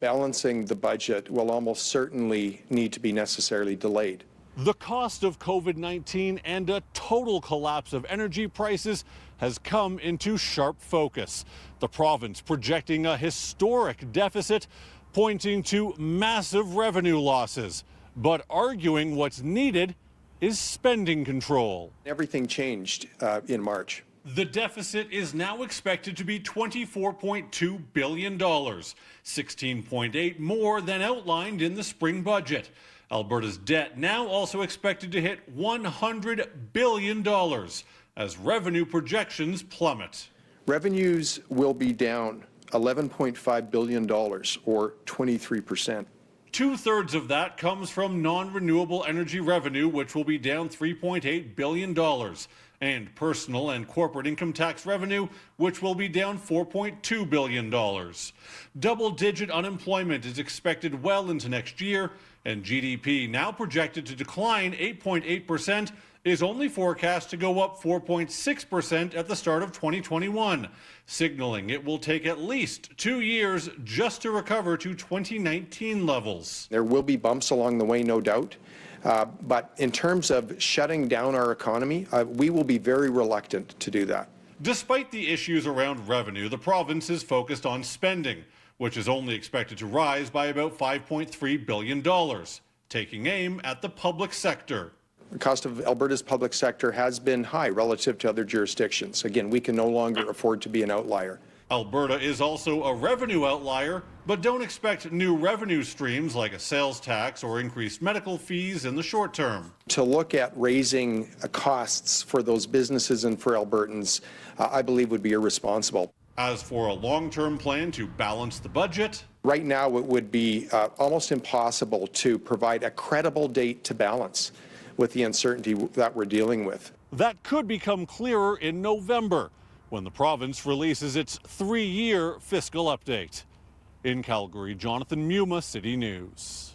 Balancing the budget will almost certainly need to be necessarily delayed. The cost of COVID-19 and a total collapse of energy prices has come into sharp focus. The province projecting a historic deficit, pointing to massive revenue losses, but arguing what's needed is spending control. Everything changed in March. The deficit is now expected to be $24.2 billion, 16.8 more than outlined in the spring budget. Alberta's debt now also expected to hit $100 billion as revenue projections plummet. Revenues will be down $11.5 billion, or 23%. Two-thirds of that comes from non-renewable energy revenue, which will be down $3.8 billion, and personal and corporate income tax revenue, which will be down $4.2 billion. Double-digit unemployment is expected well into next year, and GDP, now projected to decline 8.8%, is only forecast to go up 4.6% at the start of 2021, signaling it will take at least 2 years just to recover to 2019 levels. There will be bumps along the way, no doubt. But in terms of shutting down our economy, we will be very reluctant to do that. Despite the issues around revenue, the province is focused on spending, which is only expected to rise by about $5.3 billion, taking aim at the public sector. The cost of Alberta's public sector has been high relative to other jurisdictions. Again, we can no longer afford to be an outlier. Alberta is also a revenue outlier, but don't expect new revenue streams like a sales tax or increased medical fees in the short term. To look at raising costs for those businesses and for Albertans, I believe would be irresponsible. As for a long-term plan to balance the budget, right now it would be almost impossible to provide a credible date to balance with the uncertainty that we're dealing with. That could become clearer in November, when the province releases its 3-year fiscal update. In Calgary, Jonathan Muma, City News.